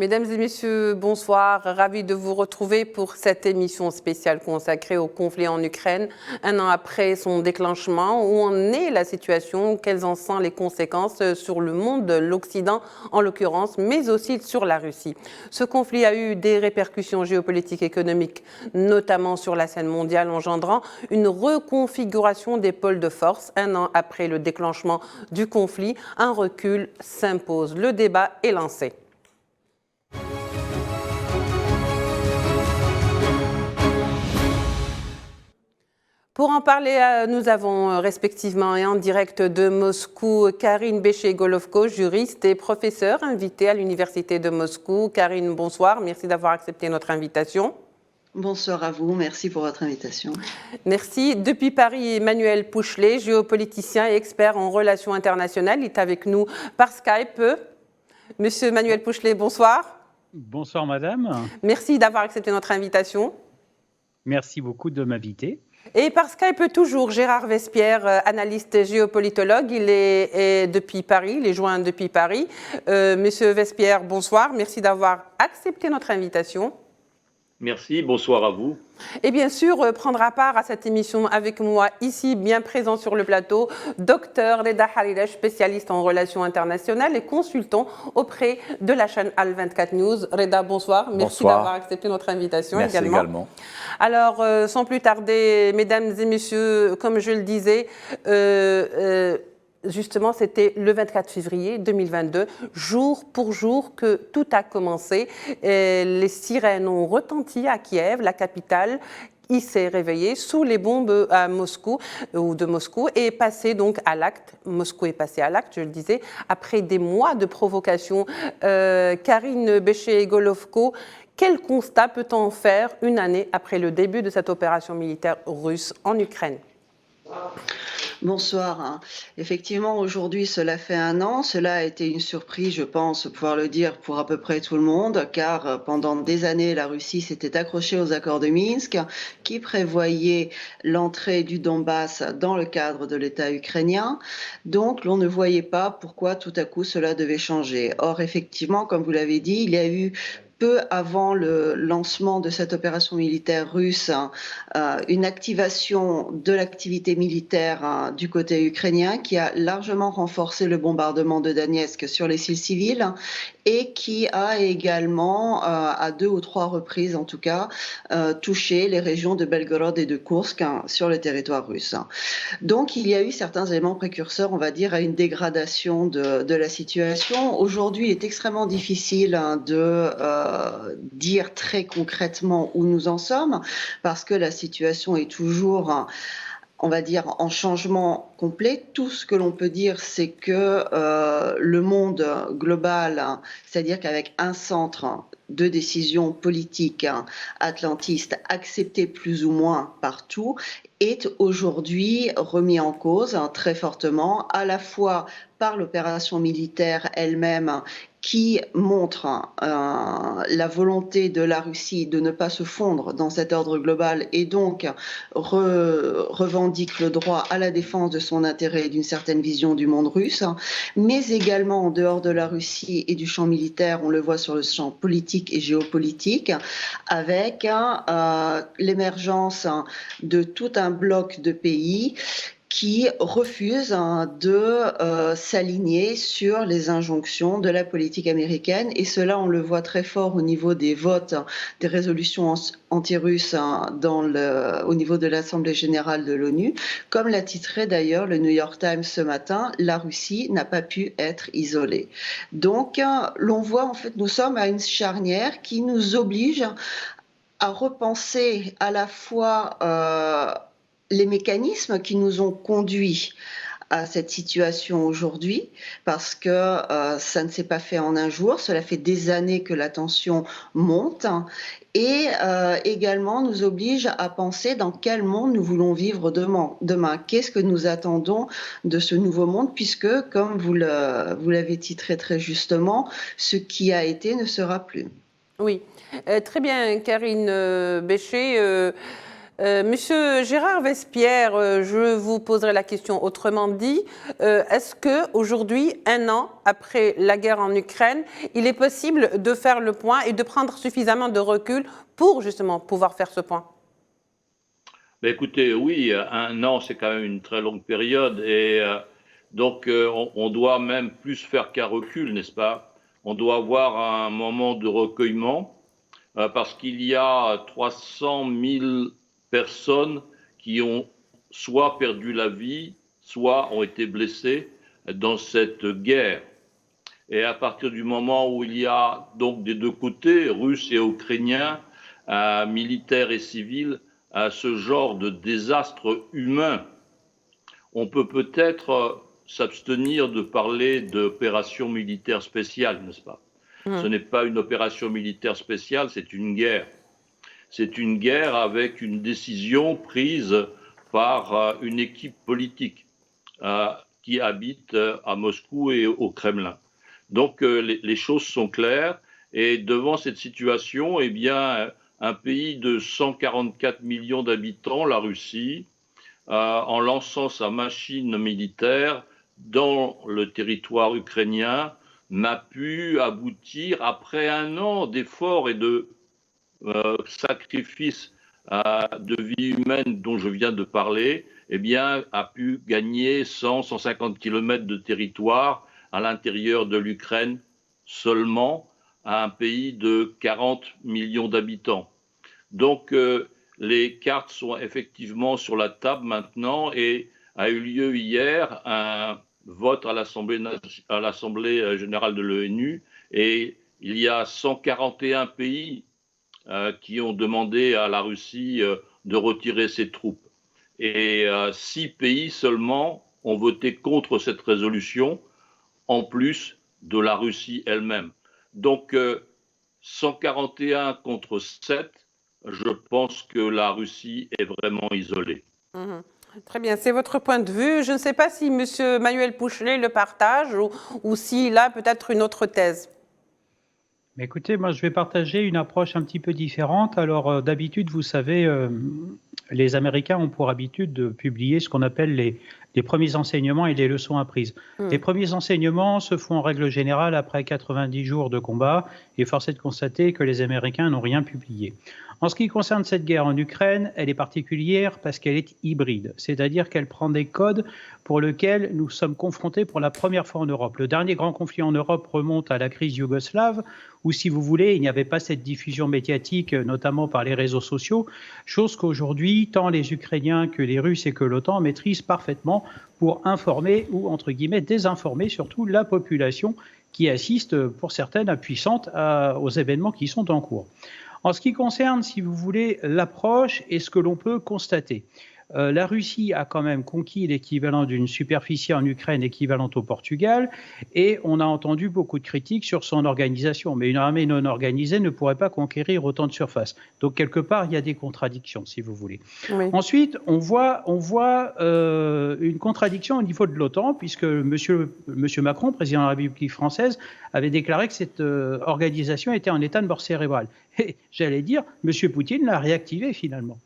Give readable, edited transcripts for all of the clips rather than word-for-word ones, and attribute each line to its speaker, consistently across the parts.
Speaker 1: Mesdames et messieurs, bonsoir. Ravi de vous retrouver pour cette émission spéciale consacrée au conflit en Ukraine, un an après son déclenchement. Où en est la situation? Quelles en sont les conséquences sur le monde, l'Occident en l'occurrence, mais aussi sur la Russie? Ce conflit a eu des répercussions géopolitiques et économiques, notamment sur la scène mondiale, engendrant une reconfiguration des pôles de force. Un an après le déclenchement du conflit, un recul s'impose. Le débat est lancé. Pour en parler, nous avons respectivement et en direct de Moscou Karine Béché-Golovko, juriste et professeure invitée à l'Université de Moscou. Karine, bonsoir, merci d'avoir accepté notre invitation.
Speaker 2: Bonsoir à vous, merci pour votre invitation.
Speaker 1: Merci. Depuis Paris, Emmanuel Pouchelet, géopoliticien et expert en relations internationales, est avec nous par Skype. Monsieur Emmanuel Pouchelet, bonsoir.
Speaker 3: Bonsoir madame.
Speaker 1: Merci d'avoir accepté notre invitation.
Speaker 3: Merci beaucoup de m'inviter.
Speaker 1: Et par Skype toujours, Gérard Vespierre, analyste géopolitologue, il est depuis Paris, il est joint depuis Paris. Monsieur Vespierre, bonsoir, merci d'avoir accepté notre invitation.
Speaker 4: Merci, bonsoir à vous.
Speaker 1: Et bien sûr, prendra part à cette émission avec moi, ici, bien présent sur le plateau, Dr Reda Hariresh, spécialiste en relations internationales et consultant auprès de la chaîne Al24 News. Reda, bonsoir. Merci d'avoir accepté notre invitation.
Speaker 5: Merci également.
Speaker 1: Alors, sans plus tarder, mesdames et messieurs, comme je le disais, justement, c'était le 24 février 2022, jour pour jour que tout a commencé. Les sirènes ont retenti à Kiev, la capitale. Il s'est réveillé sous les bombes à Moscou ou de Moscou et passé donc à l'acte. Moscou est passé à l'acte, je le disais, après des mois de provocation. Karine Béché-Golovko, quel constat peut-on faire une année après le début de cette opération militaire russe en Ukraine ?
Speaker 2: Bonsoir. Effectivement, aujourd'hui, cela fait un an. Cela a été une surprise, je pense pouvoir le dire, pour à peu près tout le monde, car pendant des années, la Russie s'était accrochée aux accords de Minsk, qui prévoyaient l'entrée du Donbass dans le cadre de l'État ukrainien. Donc, l'on ne voyait pas pourquoi tout à coup cela devait changer. Or, effectivement, comme vous l'avez dit, il y a eu peu avant le lancement de cette opération militaire russe, une activation de l'activité militaire du côté ukrainien qui a largement renforcé le bombardement de Donetsk sur les cibles civiles et qui a également, à 2 ou 3 reprises en tout cas, touché les régions de Belgorod et de Koursk sur le territoire russe. Donc il y a eu certains éléments précurseurs, on va dire, à une dégradation de la situation. Aujourd'hui, il est extrêmement difficile de dire très concrètement où nous en sommes, parce que la situation est toujours, on va dire, en changement complet. Tout ce que l'on peut dire, c'est que le monde global, c'est-à-dire qu'avec un centre de décision politique atlantiste accepté plus ou moins partout, est aujourd'hui remis en cause très fortement, à la fois par l'opération militaire elle-même qui montre la volonté de la Russie de ne pas se fondre dans cet ordre global et donc revendique le droit à la défense de son intérêt et d'une certaine vision du monde russe, mais également en dehors de la Russie et du champ militaire, on le voit sur le champ politique et géopolitique, avec l'émergence de tout un bloc de pays qui refuse de s'aligner sur les injonctions de la politique américaine. Et cela, on le voit très fort au niveau des votes, des résolutions anti-russes au niveau de l'Assemblée générale de l'ONU. Comme l'a titré d'ailleurs le New York Times ce matin, la Russie n'a pas pu être isolée. Donc, l'on voit, en fait, nous sommes à une charnière qui nous oblige à repenser à la fois les mécanismes qui nous ont conduits à cette situation aujourd'hui, parce que ça ne s'est pas fait en un jour, cela fait des années que la tension monte, et également nous oblige à penser dans quel monde nous voulons vivre demain. Qu'est-ce que nous attendons de ce nouveau monde, puisque, comme vous l'avez titré très justement, ce qui a été ne sera plus.
Speaker 1: Oui, très bien, Karine Béché. Monsieur Gérard Vespierre, je vous poserai la question autrement dit. Est-ce qu'aujourd'hui, 1 an après la guerre en Ukraine, il est possible de faire le point et de prendre suffisamment de recul pour justement pouvoir faire ce point?
Speaker 4: Écoutez, oui, 1 an, c'est quand même une très longue période et donc on doit même plus faire qu'un recul, n'est-ce pas? On doit avoir un moment de recueillement parce qu'il y a 300 000 personnes qui ont soit perdu la vie, soit ont été blessées dans cette guerre. Et à partir du moment où il y a donc des deux côtés, Russes et Ukrainiens, militaires et civils, ce genre de désastre humain, on peut peut-être s'abstenir de parler d'opération militaire spéciale, n'est-ce pas? Ce n'est pas une opération militaire spéciale, c'est une guerre. C'est une guerre avec une décision prise par une équipe politique qui habite à Moscou et au Kremlin. Donc les choses sont claires et devant cette situation, eh bien, un pays de 144 millions d'habitants, la Russie, en lançant sa machine militaire dans le territoire ukrainien, n'a pu aboutir, après 1 an d'efforts et de sacrifices de vie humaine dont je viens de parler, eh bien, a pu gagner 100-150 kilomètres de territoire à l'intérieur de l'Ukraine seulement, à un pays de 40 millions d'habitants. Donc, les cartes sont effectivement sur la table maintenant et a eu lieu hier un vote à l'Assemblée générale de l'ONU et il y a 141 pays qui ont demandé à la Russie de retirer ses troupes. Et 6 pays seulement ont voté contre cette résolution, en plus de la Russie elle-même. Donc 141 contre 7, je pense que la Russie est vraiment isolée.
Speaker 1: Très bien, c'est votre point de vue. Je ne sais pas si M. Manuel Pouchelet le partage ou s'il a peut-être une autre thèse.
Speaker 3: Mais écoutez, moi je vais partager une approche un petit peu différente. Alors d'habitude, vous savez, les Américains ont pour habitude de publier ce qu'on appelle les premiers enseignements et les leçons apprises. Les premiers enseignements se font en règle générale après 90 jours de combat et force est de constater que les Américains n'ont rien publié. En ce qui concerne cette guerre en Ukraine, elle est particulière parce qu'elle est hybride, c'est-à-dire qu'elle prend des codes pour lesquels nous sommes confrontés pour la première fois en Europe. Le dernier grand conflit en Europe remonte à la crise yougoslave, où, si vous voulez, il n'y avait pas cette diffusion médiatique, notamment par les réseaux sociaux, chose qu'aujourd'hui, tant les Ukrainiens que les Russes et que l'OTAN maîtrisent parfaitement pour informer ou, entre guillemets, désinformer surtout la population qui assiste, pour certaines, impuissante aux événements qui sont en cours. En ce qui concerne, si vous voulez, l'approche et ce que l'on peut constater, la Russie a quand même conquis l'équivalent d'une superficie en Ukraine équivalente au Portugal et on a entendu beaucoup de critiques sur son organisation. Mais une armée non organisée ne pourrait pas conquérir autant de surface. Donc quelque part, il y a des contradictions, si vous voulez. Oui. Ensuite, on voit une contradiction au niveau de l'OTAN, puisque M. Macron, président de la République française, avait déclaré que cette organisation était en état de mort cérébrale. Et j'allais dire, M. Poutine l'a réactivée finalement.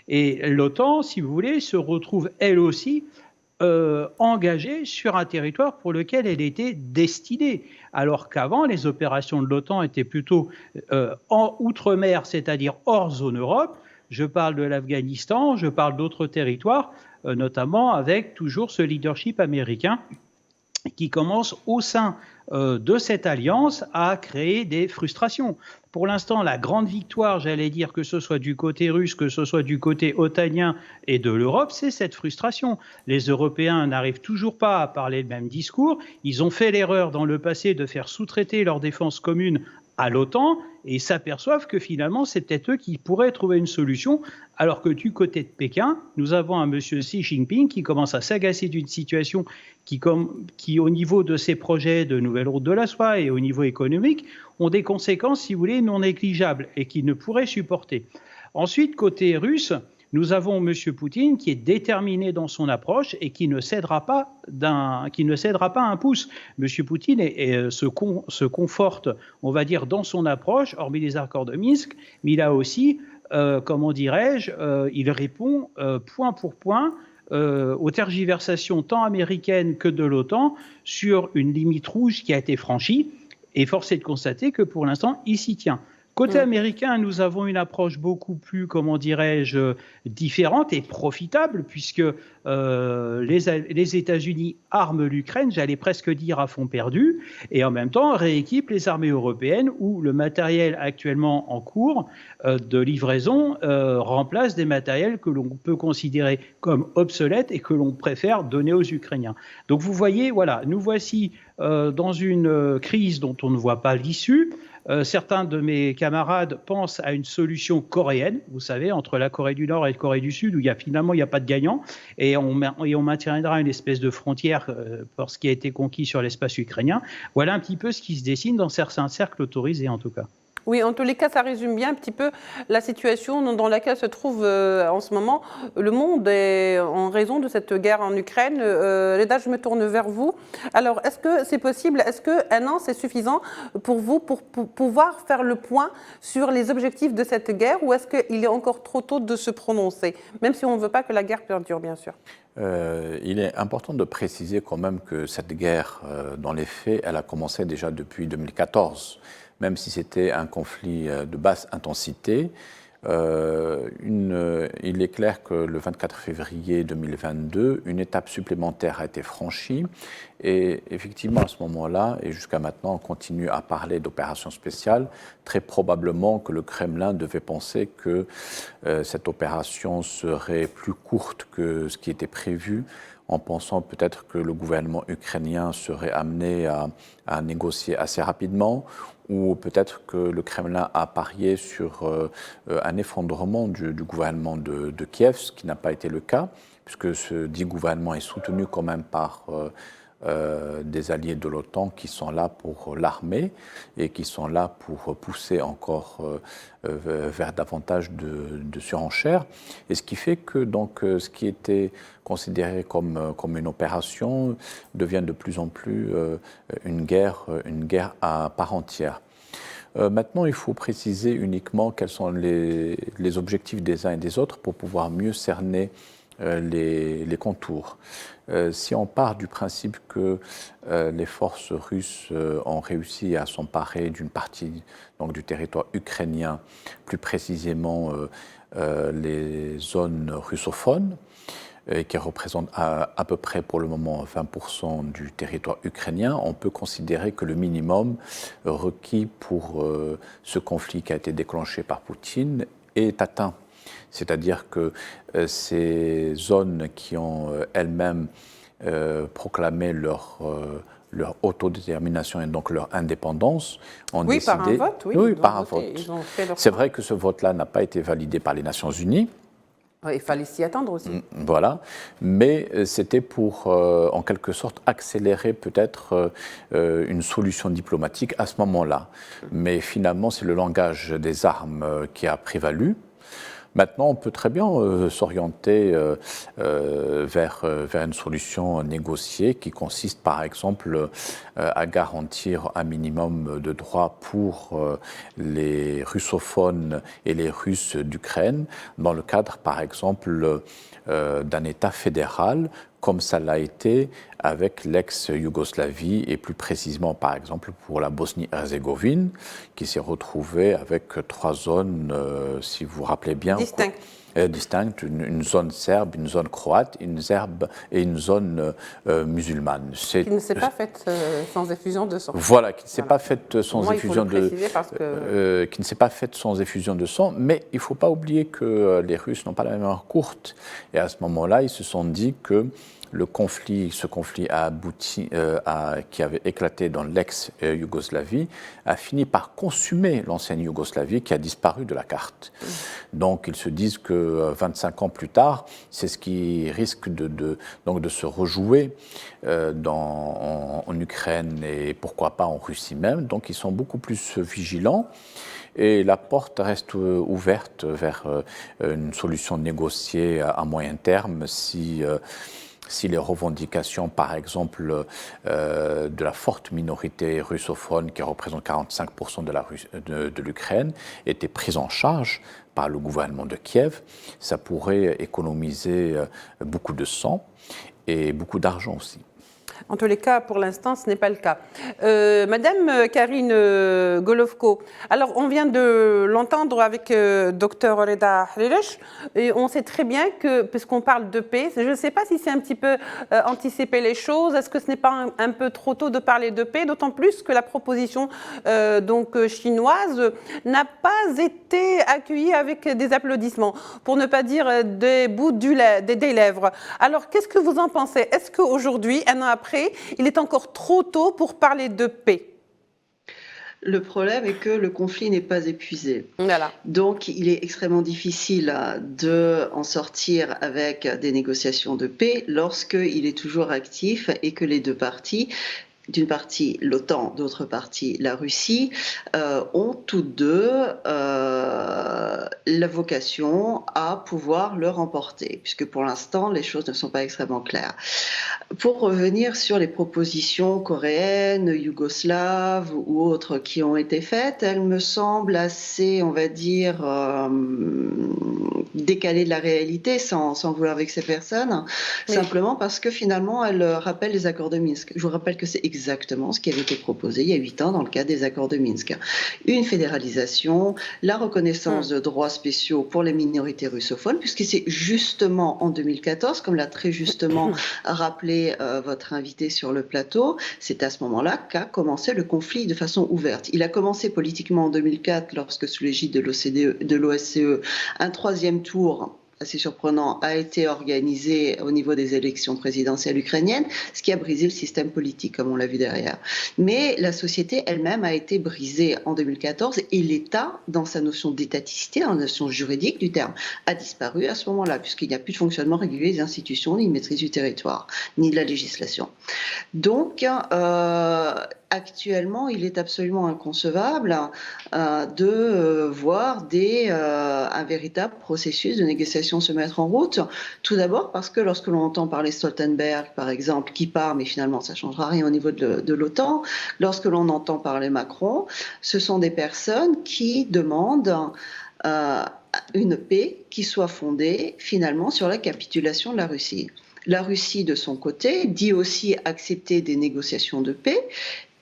Speaker 3: Et l'OTAN, si vous voulez, se retrouve elle aussi engagée sur un territoire pour lequel elle était destinée. Alors qu'avant, les opérations de l'OTAN étaient plutôt en outre-mer, c'est-à-dire hors zone Europe. Je parle de l'Afghanistan, je parle d'autres territoires, notamment avec toujours ce leadership américain qui commence au sein de cette alliance à créer des frustrations. Pour l'instant, la grande victoire, j'allais dire, que ce soit du côté russe, que ce soit du côté otanien et de l'Europe, c'est cette frustration. Les Européens n'arrivent toujours pas à parler le même discours. Ils ont fait l'erreur dans le passé de faire sous-traiter leur défense commune à l'OTAN et s'aperçoivent que finalement, c'est peut-être eux qui pourraient trouver une solution, alors que du côté de Pékin, nous avons un monsieur Xi Jinping qui commence à s'agacer d'une situation qui, au niveau de ses projets de nouvelle route de la soie et au niveau économique, ont des conséquences, si vous voulez, non négligeables et qu'il ne pourrait supporter. Ensuite, côté russe, nous avons M. Poutine qui est déterminé dans son approche et qui ne cédera pas un pouce. M. Poutine se conforte, on va dire, dans son approche, hormis les accords de Minsk, mais il a aussi comment dirais-je, il répond point pour point aux tergiversations tant américaines que de l'OTAN sur une limite rouge qui a été franchie. Et force est de constater que pour l'instant, il s'y tient. Côté américain, nous avons une approche beaucoup plus, comment dirais-je, différente et profitable, puisque les États-Unis arment l'Ukraine, j'allais presque dire à fond perdu, et en même temps rééquipent les armées européennes où le matériel actuellement en cours de livraison remplace des matériels que l'on peut considérer comme obsolètes et que l'on préfère donner aux Ukrainiens. Donc vous voyez, voilà, nous voici dans une crise dont on ne voit pas l'issue. Certains de mes camarades pensent à une solution coréenne, vous savez, entre la Corée du Nord et la Corée du Sud, où finalement il n'y a pas de gagnant, et on maintiendra une espèce de frontière pour ce qui a été conquis sur l'espace ukrainien. Voilà un petit peu ce qui se dessine dans certains cercles autorisés en tout cas.
Speaker 1: Oui, en tous les cas, ça résume bien un petit peu la situation dans laquelle se trouve en ce moment le monde en raison de cette guerre en Ukraine. Leda, je me tourne vers vous. Alors, est-ce que c'est possible, est-ce qu'un an, c'est suffisant pour vous pour pouvoir faire le point sur les objectifs de cette guerre, ou est-ce qu'il est encore trop tôt de se prononcer, même si on ne veut pas que la guerre perdure, bien sûr?
Speaker 5: Il est important de préciser quand même que cette guerre, dans les faits, elle a commencé déjà depuis 2014. Même si c'était un conflit de basse intensité, il est clair que le 24 février 2022, une étape supplémentaire a été franchie. Et effectivement, à ce moment-là, et jusqu'à maintenant, on continue à parler d'opération spéciale. Très probablement que le Kremlin devait penser que cette opération serait plus courte que ce qui était prévu, en pensant peut-être que le gouvernement ukrainien serait amené à négocier assez rapidement, ou peut-être que le Kremlin a parié sur un effondrement du gouvernement de Kiev, ce qui n'a pas été le cas, puisque ce dit gouvernement est soutenu quand même par des alliés de l'OTAN qui sont là pour l'armer et qui sont là pour pousser encore vers davantage de surenchères. Et ce qui fait que donc, ce qui était considéré comme une opération devient de plus en plus une guerre à part entière. Maintenant, il faut préciser uniquement quels sont les objectifs des uns et des autres pour pouvoir mieux cerner les contours. Si on part du principe que les forces russes ont réussi à s'emparer d'une partie donc, du territoire ukrainien, plus précisément les zones russophones, qui représentent à peu près pour le moment 20% du territoire ukrainien, on peut considérer que le minimum requis pour ce conflit qui a été déclenché par Poutine est atteint. C'est-à-dire que ces zones qui ont elles-mêmes proclamé leur autodétermination et donc leur indépendance ont décidé...
Speaker 1: Par un vote,
Speaker 5: oui, par un vote. C'est vrai que ce vote-là n'a pas été validé par les Nations Unies.
Speaker 1: Il fallait s'y attendre aussi.
Speaker 5: Voilà, mais c'était pour, en quelque sorte, accélérer peut-être une solution diplomatique à ce moment-là. Mais finalement, c'est le langage des armes qui a prévalu. Maintenant, on peut très bien s'orienter vers une solution négociée qui consiste, par exemple, à garantir un minimum de droits pour les russophones et les Russes d'Ukraine, dans le cadre, par exemple, d'un État fédéral, comme ça l'a été avec l'ex-Yougoslavie et plus précisément, par exemple, pour la Bosnie-Herzégovine, qui s'est retrouvée avec 3 zones, si vous vous rappelez bien. Distinctes, une zone serbe, une zone croate, une serbe et une zone musulmane.
Speaker 1: Qui ne s'est pas faite sans effusion de sang.
Speaker 5: Voilà, qui ne s'est pas faite sans effusion
Speaker 1: de
Speaker 5: qui ne s'est pas faite sans effusion de sang, mais il ne faut pas oublier que les Russes n'ont pas la mémoire courte. Et à ce moment-là, ils se sont dit que ce conflit a abouti, qui avait éclaté dans l'ex-Yougoslavie, a fini par consumer l'ancienne Yougoslavie qui a disparu de la carte. Donc ils se disent que 25 ans plus tard, c'est ce qui risque de se rejouer en Ukraine et pourquoi pas en Russie même. Donc ils sont beaucoup plus vigilants. Et la porte reste ouverte vers une solution négociée à moyen terme si si les revendications, par exemple, de la forte minorité russophone qui représente 45% de l'Ukraine étaient prises en charge par le gouvernement de Kiev, ça pourrait économiser beaucoup de sang et beaucoup d'argent aussi.
Speaker 1: En tous les cas, pour l'instant, ce n'est pas le cas. Madame Karine Golovko, alors on vient de l'entendre avec Dr Reda Hriresh, et on sait très bien que, puisqu'on parle de paix, je ne sais pas si c'est un petit peu anticiper les choses, est-ce que ce n'est pas un peu trop tôt de parler de paix, d'autant plus que la proposition chinoise n'a pas été accueillie avec des applaudissements, pour ne pas dire des bouts des lèvres. Alors, qu'est-ce que vous en pensez? Est-ce qu'aujourd'hui, un an après, il est encore trop tôt pour parler de paix?
Speaker 2: Le problème est que le conflit n'est pas épuisé.
Speaker 1: Voilà.
Speaker 2: Donc, il est extrêmement difficile d'en sortir avec des négociations de paix lorsqu'il est toujours actif et que les deux parties, d'une partie l'OTAN, d'autre partie la Russie, ont toutes deux la vocation à pouvoir le remporter, puisque pour l'instant, les choses ne sont pas extrêmement claires. Pour revenir sur les propositions coréennes, yougoslaves ou autres qui ont été faites, elles me semblent assez, on va dire, décalées de la réalité, sans vouloir vexer personne, oui. Simplement parce que finalement, elles rappellent les accords de Minsk. Je vous rappelle que c'est exactement ce qui avait été proposé il y a 8 ans dans le cadre des accords de Minsk. Une fédéralisation, la reconnaissance de droits spéciaux pour les minorités russophones, puisque c'est justement en 2014, comme l'a très justement rappelé votre invité sur le plateau, c'est à ce moment-là qu'a commencé le conflit de façon ouverte. Il a commencé politiquement en 2004, lorsque sous l'égide de l'OSCE, un troisième tour assez surprenant, a été organisé au niveau des élections présidentielles ukrainiennes, ce qui a brisé le système politique, comme on l'a vu derrière. Mais la société elle-même a été brisée en 2014 et l'État, dans sa notion d'étaticité, dans la notion juridique du terme, a disparu à ce moment-là, puisqu'il n'y a plus de fonctionnement régulier des institutions, ni de maîtrise du territoire, ni de la législation. Donc, actuellement, il est absolument inconcevable de voir un véritable processus de négociation se mettre en route. Tout d'abord parce que lorsque l'on entend parler Stoltenberg, par exemple, qui part, mais finalement ça ne changera rien au niveau de l'OTAN, lorsque l'on entend parler Macron, ce sont des personnes qui demandent une paix qui soit fondée finalement sur la capitulation de la Russie. La Russie, de son côté, dit aussi accepter des négociations de paix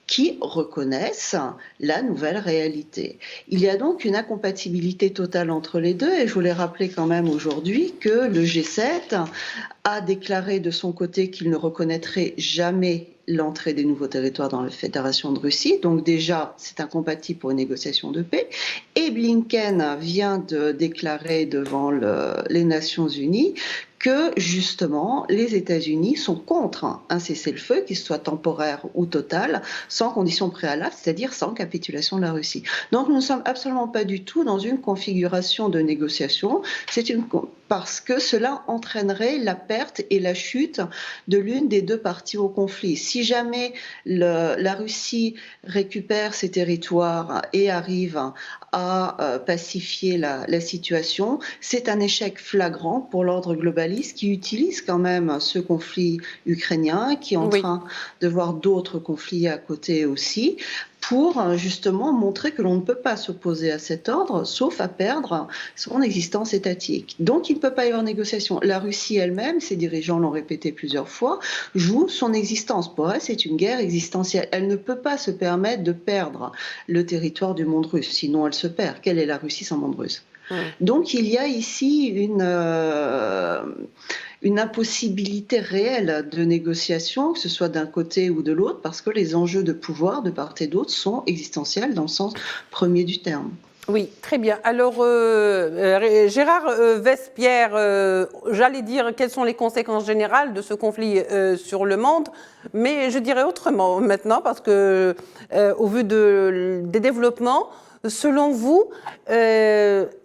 Speaker 2: qui reconnaissent la nouvelle réalité. Il y a donc une incompatibilité totale entre les deux, et je voulais rappeler quand même aujourd'hui que le G7 a déclaré de son côté qu'il ne reconnaîtrait jamais l'entrée des nouveaux territoires dans la Fédération de Russie. Donc déjà, c'est incompatible pour une négociation de paix. Et Blinken vient de déclarer devant les Nations Unies que justement les États-Unis sont contre un cessez-le-feu, qu'il soit temporaire ou total, sans conditions préalables, c'est-à-dire sans capitulation de la Russie. Donc nous ne sommes absolument pas du tout dans une configuration de négociation, parce que cela entraînerait la perte et la chute de l'une des deux parties au conflit. Si jamais la Russie récupère ses territoires et arrive à pacifier la situation, c'est un échec flagrant pour l'ordre globaliste qui utilise quand même ce conflit ukrainien, qui est en train de voir d'autres conflits à côté aussi, pour justement montrer que l'on ne peut pas s'opposer à cet ordre, sauf à perdre son existence étatique. Donc il ne peut pas y avoir négociation. La Russie elle-même, ses dirigeants l'ont répété plusieurs fois, joue son existence. Pour elle, c'est une guerre existentielle. Elle ne peut pas se permettre de perdre le territoire du monde russe, sinon elle se perd. Quelle est la Russie sans monde russe ? Donc il y a ici une impossibilité réelle de négociation, que ce soit d'un côté ou de l'autre, parce que les enjeux de pouvoir de part et d'autre sont existentiels dans le sens premier du terme.
Speaker 1: Oui, très bien. Alors, Gérard Vespierre, j'allais dire quelles sont les conséquences générales de ce conflit sur le monde, mais je dirais autrement maintenant, parce que au vu des développements, selon vous,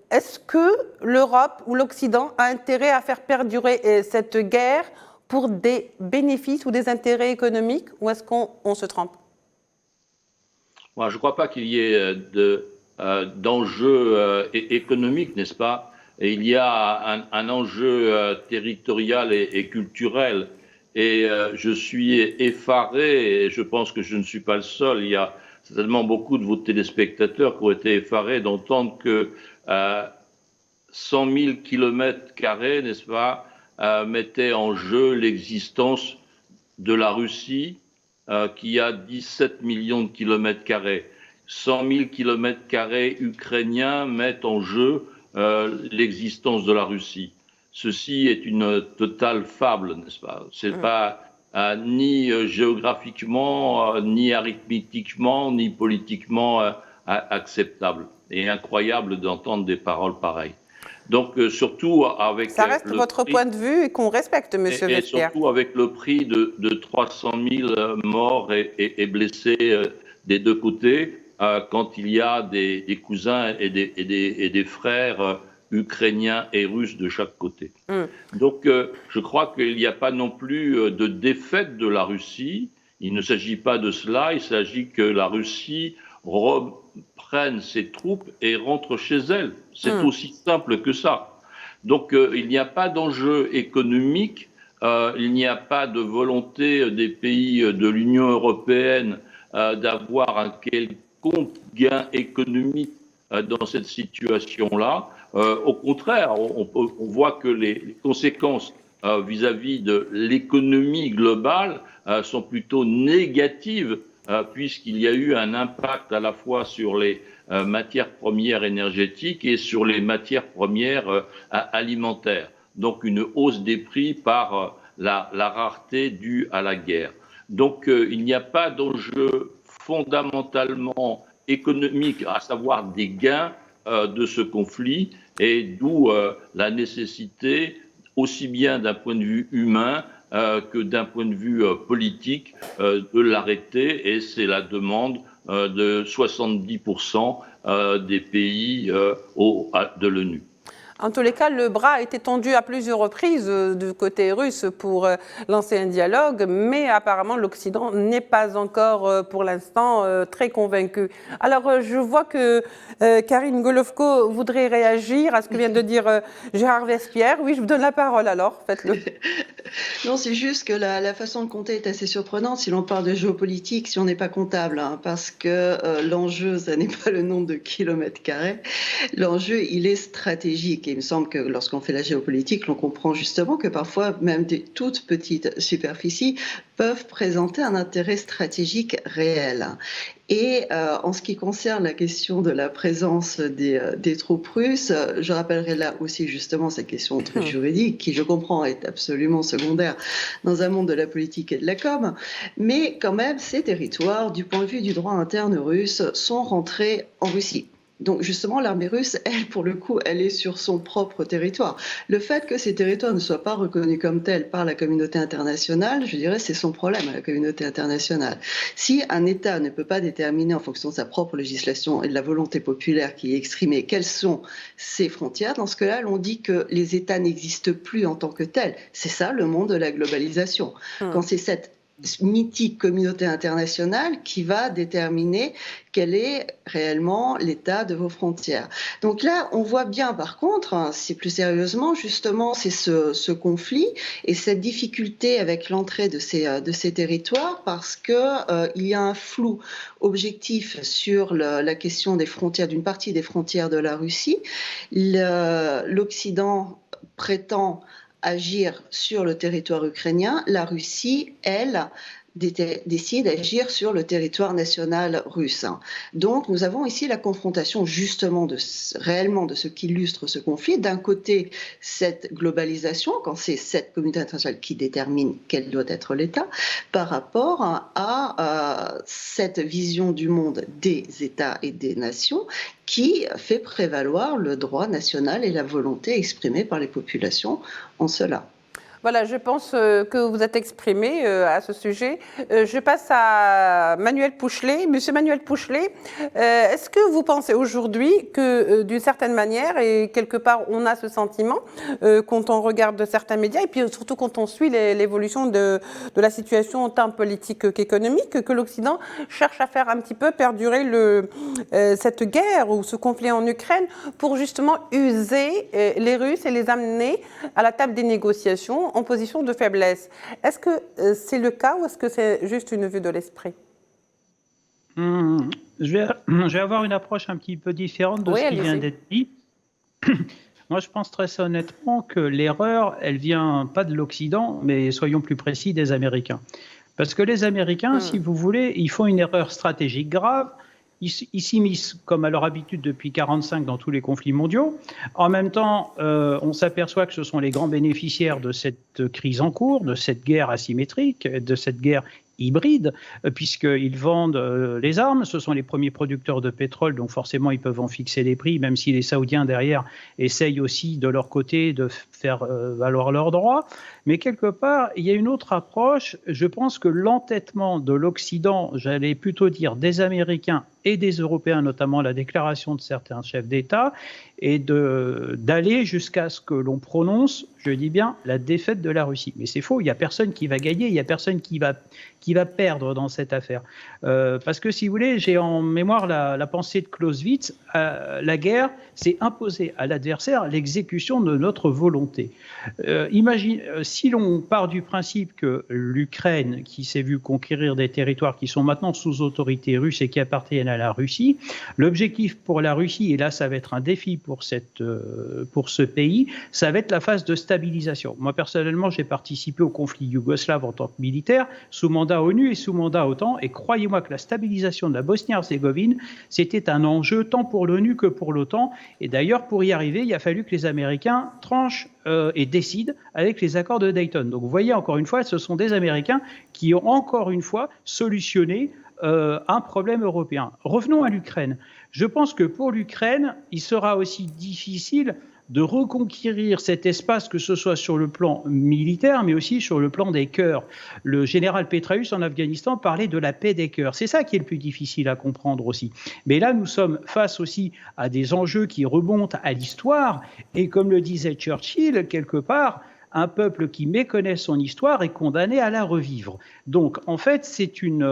Speaker 1: est-ce que l'Europe ou l'Occident a intérêt à faire perdurer cette guerre pour des bénéfices ou des intérêts économiques, ou est-ce qu'on se trompe?
Speaker 4: Moi, je ne crois pas qu'il y ait d'enjeux économiques, n'est-ce pas? Et il y a un enjeu territorial et culturel. Et je suis effaré, et je pense que je ne suis pas le seul. Il y a certainement beaucoup de vos téléspectateurs qui ont été effarés d'entendre que 100 000 km², n'est-ce pas, mettaient en jeu l'existence de la Russie, qui a 17 millions de km². 100 000 km² ukrainiens mettent en jeu l'existence de la Russie. Ceci est une totale fable, n'est-ce pas? C'est pas ni géographiquement, ni arithmétiquement, ni politiquement acceptable. Et incroyable d'entendre des paroles pareilles. Donc, surtout avec...
Speaker 1: Ça reste votre point de vue et qu'on respecte, M. Vespierre.
Speaker 4: Et surtout avec le prix de 300 000 morts et blessés des deux côtés, quand il y a des cousins et des frères ukrainiens et russes de chaque côté. Donc, je crois qu'il n'y a pas non plus de défaite de la Russie. Il ne s'agit pas de cela. Il s'agit que la Russie reprenne ses troupes et rentre chez elle. C'est aussi simple que ça. Donc, il n'y a pas d'enjeu économique. Il n'y a pas de volonté des pays de l'Union européenne d'avoir un quelconque gain économique dans cette situation-là. Au contraire, on voit que les conséquences vis-à-vis de l'économie globale sont plutôt négatives, puisqu'il y a eu un impact à la fois sur les matières premières énergétiques et sur les matières premières alimentaires. Donc une hausse des prix par la rareté due à la guerre. Donc il n'y a pas d'enjeu fondamentalement économique, à savoir des gains de ce conflit, et d'où la nécessité, aussi bien d'un point de vue humain que d'un point de vue politique, de l'arrêter, et c'est la demande de 70% des pays de l'ONU.
Speaker 1: En tous les cas, le bras a été tendu à plusieurs reprises du côté russe pour lancer un dialogue, mais apparemment l'Occident n'est pas encore pour l'instant très convaincu. Alors je vois que Karine Golovko voudrait réagir à ce que vient de dire Gérard Vespierre. Oui, je vous donne la parole alors, faites-le.
Speaker 2: Non, c'est juste que la façon de compter est assez surprenante si l'on parle de géopolitique, si on n'est pas comptable, hein, parce que l'enjeu, ça n'est pas le nombre de kilomètres carrés. L'enjeu, il est stratégique. Et il me semble que lorsqu'on fait la géopolitique, l'on comprend justement que parfois, même des toutes petites superficies peuvent présenter un intérêt stratégique réel. Et en ce qui concerne la question de la présence des troupes russes, je rappellerai là aussi justement cette question très juridique qui, je comprends, est absolument secondaire dans un monde de la politique et de la com, mais quand même ces territoires, du point de vue du droit interne russe, sont rentrés en Russie. Donc justement, l'armée russe, elle, pour le coup, elle est sur son propre territoire. Le fait que ces territoires ne soient pas reconnus comme tels par la communauté internationale, je dirais, c'est son problème à la communauté internationale. Si un État ne peut pas déterminer en fonction de sa propre législation et de la volonté populaire qui est exprimée quelles sont ses frontières, dans ce cas-là, on dit que les États n'existent plus en tant que tels. C'est ça le monde de la globalisation. Quand c'est cette mythique communauté internationale qui va déterminer quel est réellement l'état de vos frontières. Donc là, on voit bien par contre, hein, c'est plus sérieusement justement, c'est ce conflit et cette difficulté avec l'entrée de ces territoires parce que il y a un flou objectif sur la question des frontières, d'une partie des frontières de la Russie. L'Occident prétend agir sur le territoire ukrainien, la Russie, elle, décide d'agir sur le territoire national russe. Donc nous avons ici la confrontation justement réellement de ce qui illustre ce conflit. D'un côté, cette globalisation, quand c'est cette communauté internationale qui détermine quel doit être l'État, par rapport à cette vision du monde des États et des nations qui fait prévaloir le droit national et la volonté exprimée par les populations en cela.
Speaker 1: Voilà, je pense que vous êtes exprimé à ce sujet. Je passe à Manuel Pouchelet. Monsieur Manuel Pouchelet, est-ce que vous pensez aujourd'hui que d'une certaine manière, et quelque part on a ce sentiment quand on regarde certains médias, et puis surtout quand on suit l'évolution de la situation tant politique qu'économique, que l'Occident cherche à faire un petit peu perdurer cette guerre ou ce conflit en Ukraine pour justement user les Russes et les amener à la table des négociations en position de faiblesse. Est-ce que c'est le cas ou est-ce que c'est juste une vue de l'esprit?
Speaker 3: Je vais avoir une approche un petit peu différente de ce qui vient d'être dit. Moi, je pense très honnêtement que l'erreur, elle vient pas de l'Occident, mais soyons plus précis, des Américains. Parce que les Américains, si vous voulez, ils font une erreur stratégique grave. Ils s'immiscent, comme à leur habitude depuis 1945, dans tous les conflits mondiaux. En même temps, on s'aperçoit que ce sont les grands bénéficiaires de cette crise en cours, de cette guerre asymétrique, de cette guerre hybride, puisqu'ils vendent les armes. Ce sont les premiers producteurs de pétrole, donc forcément, ils peuvent en fixer les prix, même si les Saoudiens, derrière, essayent aussi, de leur côté, de faire valoir leurs droits. Mais quelque part, il y a une autre approche. Je pense que l'entêtement de l'Occident, j'allais plutôt dire des Américains et des Européens, notamment la déclaration de certains chefs d'État, et d'aller jusqu'à ce que l'on prononce, je dis bien, la défaite de la Russie. Mais c'est faux, il n'y a personne qui va gagner, il n'y a personne qui va perdre dans cette affaire. Parce que, si vous voulez, j'ai en mémoire la pensée de Clausewitz, la guerre, c'est imposer à l'adversaire l'exécution de notre volonté. Imagine, si l'on part du principe que l'Ukraine, qui s'est vue conquérir des territoires qui sont maintenant sous autorité russe et qui appartiennent à la Russie, l'objectif pour la Russie, et là ça va être un défi pour ce pays, ça va être la phase de stabilisation. Moi personnellement, j'ai participé au conflit yougoslave en tant que militaire, sous mandat ONU et sous mandat OTAN, et croyez-moi que la stabilisation de la Bosnie-Herzégovine, c'était un enjeu tant pour l'ONU que pour l'OTAN, et d'ailleurs pour y arriver, il a fallu que les Américains tranchent et décident avec les accords de Dayton. Donc vous voyez, encore une fois, ce sont des Américains qui ont encore une fois solutionné un problème européen. Revenons à l'Ukraine. Je pense que pour l'Ukraine, il sera aussi difficile de reconquérir cet espace, que ce soit sur le plan militaire, mais aussi sur le plan des cœurs. Le général Petraeus en Afghanistan parlait de la paix des cœurs. C'est ça qui est le plus difficile à comprendre aussi. Mais là, nous sommes face aussi à des enjeux qui remontent à l'histoire. Et comme le disait Churchill, quelque part, un peuple qui méconnaît son histoire est condamné à la revivre. Donc, en fait, c'est une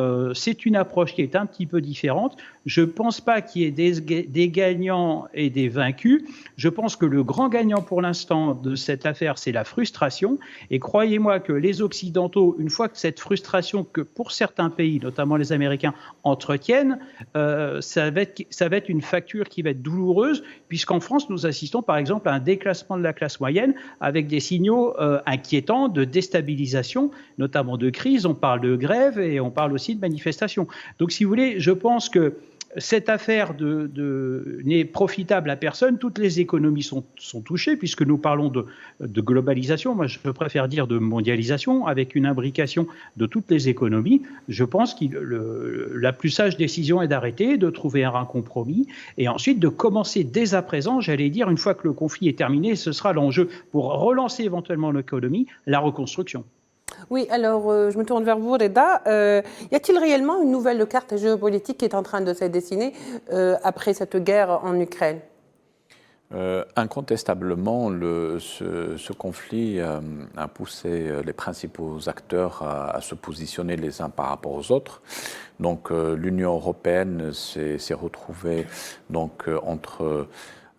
Speaker 3: approche qui est un petit peu différente. Je ne pense pas qu'il y ait des gagnants et des vaincus. Je pense que le grand gagnant pour l'instant de cette affaire, c'est la frustration. Et croyez-moi que les Occidentaux, une fois que cette frustration que pour certains pays, notamment les Américains, entretiennent, ça va être une facture qui va être douloureuse, puisqu'en France, nous assistons par exemple à un déclassement de la classe moyenne avec des signaux inquiétants de déstabilisation, notamment de crise. On parle de grève et on parle aussi de manifestations. Donc, si vous voulez, je pense que cette affaire n'est profitable à personne. Toutes les économies sont touchées, puisque nous parlons de globalisation. Moi, je préfère dire de mondialisation, avec une imbrication de toutes les économies. Je pense que la plus sage décision est d'arrêter, de trouver un compromis, et ensuite de commencer dès à présent, j'allais dire, une fois que le conflit est terminé, ce sera l'enjeu pour relancer éventuellement l'économie, la reconstruction.
Speaker 1: Oui, alors je me tourne vers vous, Reda. Y a-t-il réellement une nouvelle carte géopolitique qui est en train de se dessiner après cette guerre en Ukraine?
Speaker 5: Incontestablement, ce conflit a poussé les principaux acteurs à se positionner les uns par rapport aux autres. Donc l'Union européenne s'est retrouvée donc, entre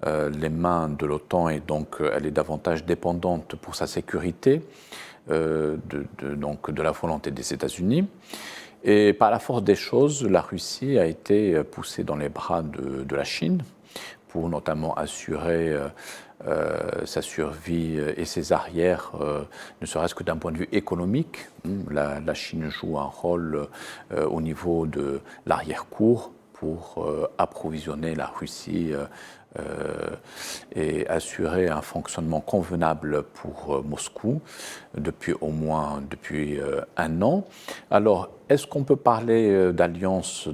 Speaker 5: les mains de l'OTAN, et donc elle est davantage dépendante pour sa sécurité donc de la volonté des États-Unis. Et par la force des choses, la Russie a été poussée dans les bras de la Chine pour notamment assurer sa survie et ses arrières, ne serait-ce que d'un point de vue économique. La Chine joue un rôle au niveau de l'arrière-cour pour approvisionner la Russie et assurer un fonctionnement convenable pour Moscou depuis un an. Alors, est-ce qu'on peut parler d'alliance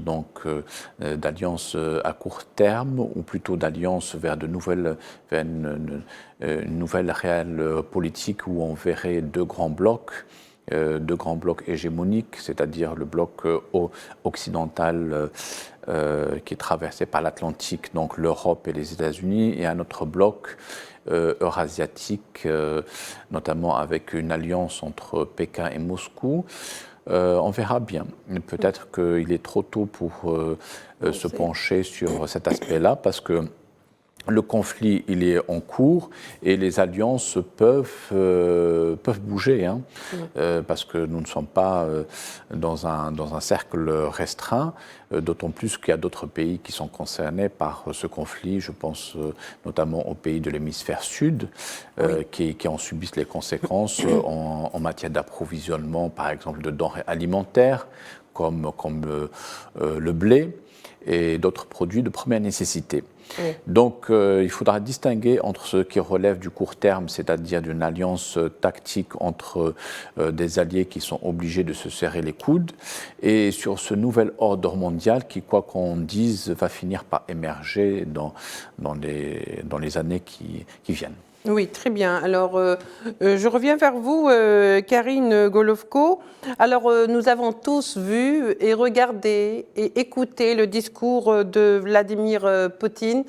Speaker 5: à court terme, ou plutôt d'alliance vers une nouvelle réelle politique où on verrait deux grands blocs hégémoniques, c'est-à-dire le bloc occidental qui est traversé par l'Atlantique, donc l'Europe et les États-Unis, et un autre bloc eurasiatique, notamment avec une alliance entre Pékin et Moscou. On verra bien. Peut-être qu'il est trop tôt pour se pencher sur cet aspect-là, parce que le conflit, il est en cours et les alliances peuvent bouger, hein, parce que nous ne sommes pas dans un cercle restreint, d'autant plus qu'il y a d'autres pays qui sont concernés par ce conflit. Je pense notamment aux pays de l'hémisphère sud, qui en subissent les conséquences en matière d'approvisionnement, par exemple, de denrées alimentaires, comme le blé et d'autres produits de première nécessité. Oui. Donc, il faudra distinguer entre ce qui relève du court terme, c'est-à-dire d'une alliance tactique entre des alliés qui sont obligés de se serrer les coudes, et sur ce nouvel ordre mondial qui, quoi qu'on dise, va finir par émerger dans les années qui viennent.
Speaker 1: Oui, très bien. Alors, je reviens vers vous, Karine Golovko. Alors, nous avons tous vu et regardé et écouté le discours de Vladimir Poutine.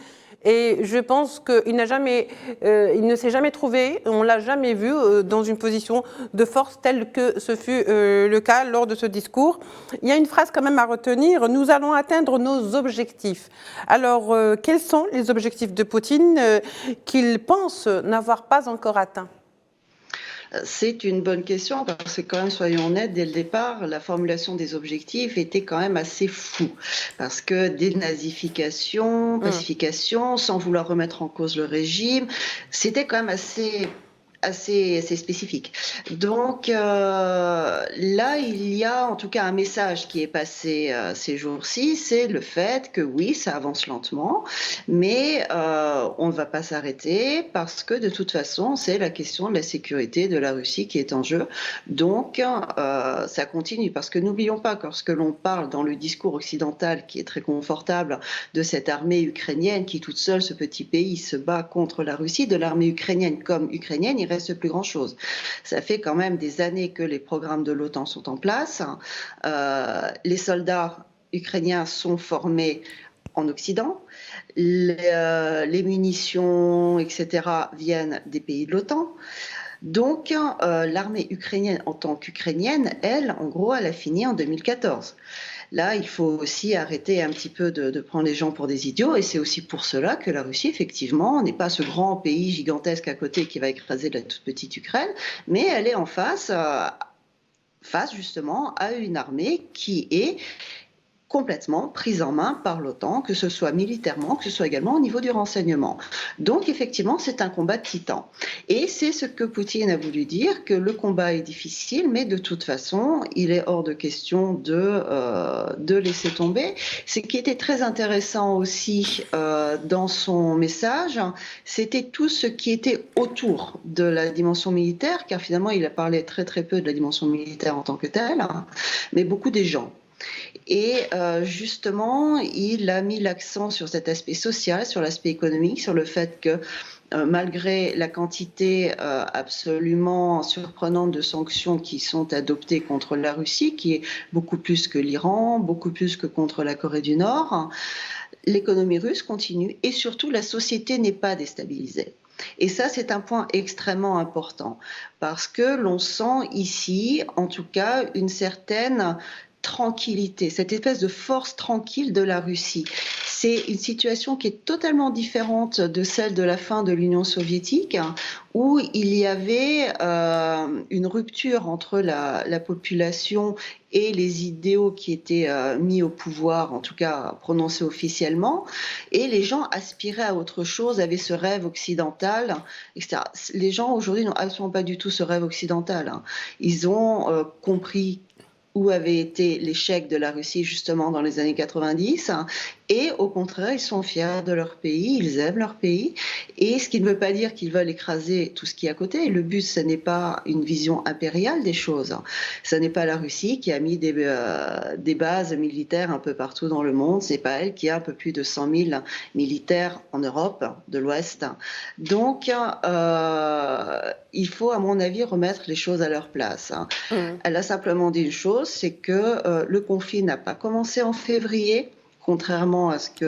Speaker 1: Et je pense qu'il ne s'est jamais trouvé, on ne l'a jamais vu dans une position de force telle que ce fut le cas lors de ce discours. Il y a une phrase quand même à retenir, nous allons atteindre nos objectifs. Alors, quels sont les objectifs de Poutine qu'il pense n'avoir pas encore atteints ?
Speaker 2: C'est une bonne question parce que quand même, soyons honnêtes, dès le départ, la formulation des objectifs était quand même assez floue. Parce que dénazification, pacification, sans vouloir remettre en cause le régime, c'était quand même assez spécifique. Donc là, il y a en tout cas un message qui est passé ces jours-ci, c'est le fait que oui, ça avance lentement, mais on ne va pas s'arrêter parce que de toute façon, c'est la question de la sécurité de la Russie qui est en jeu. Donc ça continue parce que n'oublions pas que lorsque l'on parle dans le discours occidental qui est très confortable de cette armée ukrainienne qui toute seule, ce petit pays, se bat contre la Russie, de l'armée ukrainienne comme ukrainienne, il reste plus grand-chose. Ça fait quand même des années que les programmes de l'OTAN sont en place. Les soldats ukrainiens sont formés en Occident. Les munitions, etc., viennent des pays de l'OTAN. Donc, l'armée ukrainienne, en tant qu'ukrainienne, elle, en gros, elle a fini en 2014. Là, il faut aussi arrêter un petit peu de prendre les gens pour des idiots, et c'est aussi pour cela que la Russie, effectivement, n'est pas ce grand pays gigantesque à côté qui va écraser la toute petite Ukraine, mais elle est en face justement à une armée qui est complètement prise en main par l'OTAN, que ce soit militairement, que ce soit également au niveau du renseignement. Donc effectivement, c'est un combat de titans. Et c'est ce que Poutine a voulu dire, que le combat est difficile, mais de toute façon, il est hors de question de laisser tomber. Ce qui était très intéressant aussi dans son message, c'était tout ce qui était autour de la dimension militaire, car finalement, il a parlé très très peu de la dimension militaire en tant que telle, mais beaucoup des gens. Et justement, il a mis l'accent sur cet aspect social, sur l'aspect économique, sur le fait que malgré la quantité absolument surprenante de sanctions qui sont adoptées contre la Russie, qui est beaucoup plus que l'Iran, beaucoup plus que contre la Corée du Nord, l'économie russe continue et surtout la société n'est pas déstabilisée. Et ça, c'est un point extrêmement important parce que l'on sent ici, en tout cas, une certaine tranquillité, cette espèce de force tranquille de la Russie. C'est une situation qui est totalement différente de celle de la fin de l'Union soviétique, où il y avait une rupture entre la population et les idéaux qui étaient mis au pouvoir, en tout cas prononcés officiellement, et les gens aspiraient à autre chose, avaient ce rêve occidental, etc. Les gens aujourd'hui n'ont absolument pas du tout ce rêve occidental. Ils ont compris où avait été l'échec de la Russie justement dans les années 90, et au contraire, ils sont fiers de leur pays, ils aiment leur pays, et ce qui ne veut pas dire qu'ils veulent écraser tout ce qui est à côté. Le but, ce n'est pas une vision impériale des choses. Ce n'est pas la Russie qui a mis des bases militaires un peu partout dans le monde, c'est pas elle qui a un peu plus de 100 000 militaires en Europe de l'Ouest. Donc, il faut, à mon avis, remettre les choses à leur place. Elle a simplement dit une chose, c'est que le conflit n'a pas commencé en février, contrairement à ce que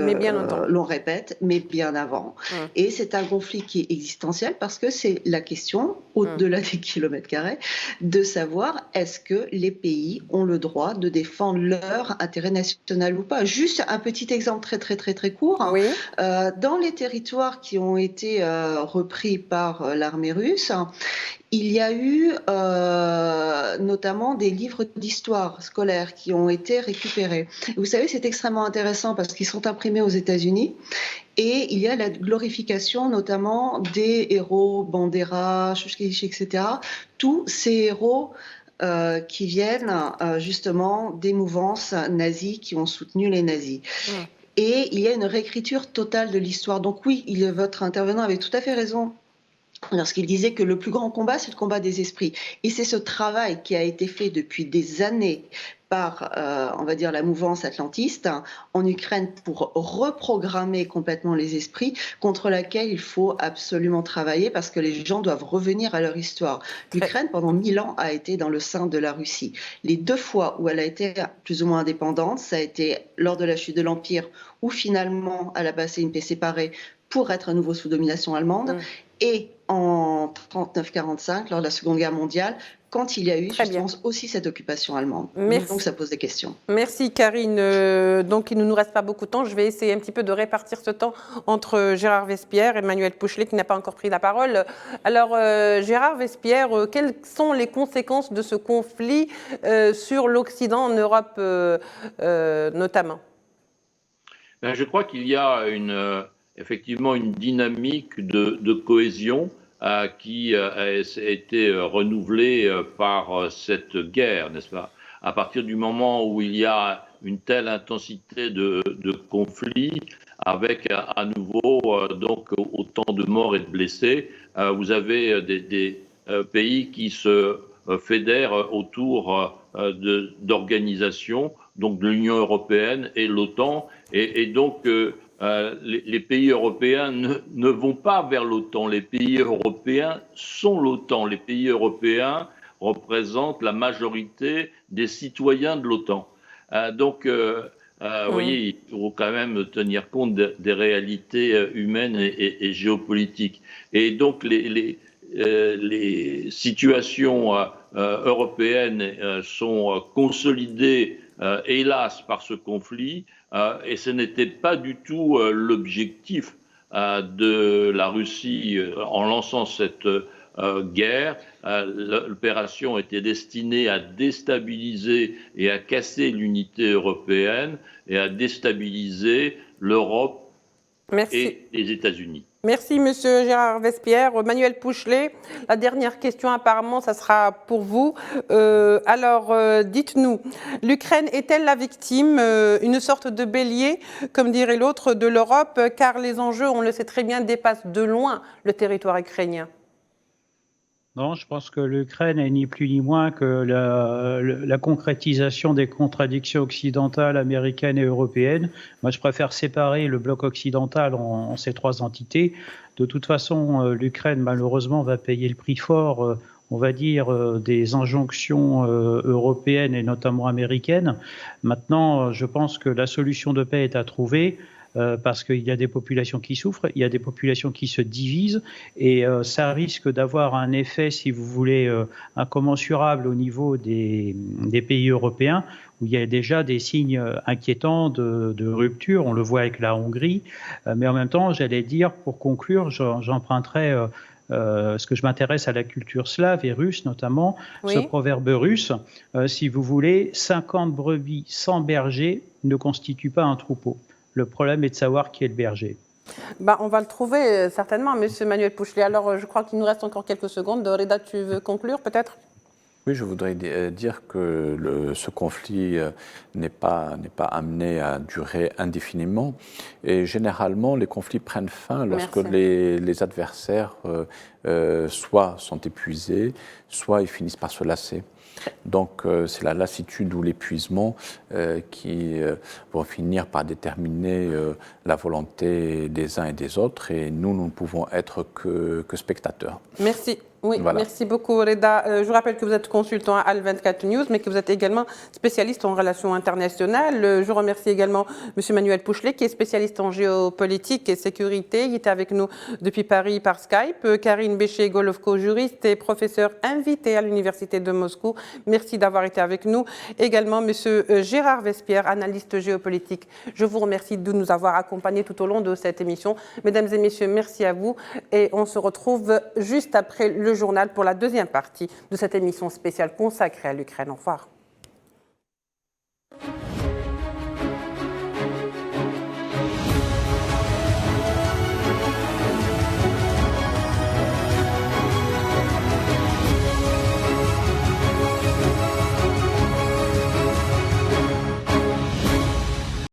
Speaker 2: l'on répète, mais bien avant. Et c'est un conflit qui est existentiel parce que c'est la question, au-delà des kilomètres carrés, de savoir est-ce que les pays ont le droit de défendre leur intérêt national ou pas. Juste un petit exemple très court.
Speaker 1: Oui.
Speaker 2: Dans les territoires qui ont été repris par l'armée russe, il y a eu notamment des livres d'histoire scolaire qui ont été récupérés. Vous savez, c'est extrêmement intéressant parce qu'ils sont imprimés aux États-Unis et il y a la glorification notamment des héros, Bandera, Shushkevich, etc. Tous ces héros qui viennent justement des mouvances nazies qui ont soutenu les nazis. Et il y a une réécriture totale de l'histoire. Donc oui, votre intervenant avait tout à fait raison lorsqu'il disait que le plus grand combat, c'est le combat des esprits. Et c'est ce travail qui a été fait depuis des années par, on va dire, la mouvance atlantiste en Ukraine pour reprogrammer complètement les esprits, contre laquelle il faut absolument travailler parce que les gens doivent revenir à leur histoire. L'Ukraine, pendant 1000 ans, a été dans le sein de la Russie. Les 2 fois où elle a été plus ou moins indépendante, ça a été lors de la chute de l'Empire, où finalement, elle a passé une paix séparée pour être à nouveau sous domination allemande, et en 39-45, lors de la Seconde Guerre mondiale, quand il y a eu justement aussi cette occupation allemande. Donc ça pose des questions.
Speaker 1: Merci Karine. Donc il ne nous reste pas beaucoup de temps. Je vais essayer un petit peu de répartir ce temps entre Gérard Vespierre et Emmanuel Pouchelet qui n'a pas encore pris la parole. Alors Gérard Vespierre, quelles sont les conséquences de ce conflit sur l'Occident, en Europe notamment?
Speaker 4: Je crois qu'il y a effectivement une dynamique de cohésion qui a été renouvelée par cette guerre, n'est-ce pas? À partir du moment où il y a une telle intensité de conflit, avec à nouveau donc autant de morts et de blessés, vous avez des pays qui se fédèrent autour d'organisations, donc de l'Union européenne et l'OTAN, et donc les pays européens ne vont pas vers l'OTAN. Les pays européens sont l'OTAN. Les pays européens représentent la majorité des citoyens de l'OTAN. Donc, vous voyez, il faut quand même tenir compte des réalités humaines et géopolitiques. Et donc, les situations européennes sont consolidées, hélas, par ce conflit. Et ce n'était pas du tout l'objectif de la Russie en lançant cette guerre. L'opération était destinée à déstabiliser et à casser l'unité européenne et à déstabiliser l'Europe et les États-Unis.
Speaker 1: Merci, Monsieur Gérard Vespierre. Emmanuel Pouchelet, la dernière question, apparemment, ça sera pour vous. Alors, dites-nous, l'Ukraine est-elle la victime, une sorte de bélier, comme dirait l'autre, de l'Europe, car les enjeux, on le sait très bien, dépassent de loin le territoire ukrainien?
Speaker 3: Non, je pense que l'Ukraine est ni plus ni moins que la concrétisation des contradictions occidentales, américaines et européennes. Moi, je préfère séparer le bloc occidental en ces 3 entités. De toute façon, l'Ukraine, malheureusement, va payer le prix fort, on va dire, des injonctions européennes et notamment américaines. Maintenant, je pense que la solution de paix est à trouver. Parce qu'il y a des populations qui souffrent, il y a des populations qui se divisent, et ça risque d'avoir un effet, si vous voulez, incommensurable au niveau des pays européens, où il y a déjà des signes inquiétants de rupture. On le voit avec la Hongrie, mais en même temps, j'allais dire, pour conclure, j'emprunterai parce que je m'intéresse à la culture slave et russe notamment, ce proverbe russe, si vous voulez, 50 brebis sans berger ne constituent pas un troupeau. Le problème est de savoir qui est le berger.
Speaker 1: On va le trouver certainement, M. Emmanuel Pouchelet. Alors, je crois qu'il nous reste encore quelques secondes. Reda, tu veux conclure peut-être?
Speaker 5: Oui, je voudrais dire que ce conflit n'est pas amené à durer indéfiniment. Et généralement, les conflits prennent fin lorsque les adversaires soit sont épuisés, soit ils finissent par se lasser. Donc c'est la lassitude ou l'épuisement qui vont finir par déterminer la volonté des uns et des autres, et nous ne pouvons être que spectateurs.
Speaker 1: Merci. Oui,
Speaker 5: Voilà.
Speaker 1: merci beaucoup Reda. Je vous rappelle que vous êtes consultant à Al24 News, mais que vous êtes également spécialiste en relations internationales. Je remercie également M. Manuel Pouchelet, qui est spécialiste en géopolitique et sécurité. Il était avec nous depuis Paris par Skype. Karine Béché-Golovko, juriste et professeur invité à l'Université de Moscou. Merci d'avoir été avec nous. Également M. Gérard Vespierre, analyste géopolitique. Je vous remercie de nous avoir accompagnés tout au long de cette émission. Mesdames et messieurs, merci à vous. Et on se retrouve juste après le journal pour la deuxième partie de cette émission spéciale consacrée à l'Ukraine. Au revoir.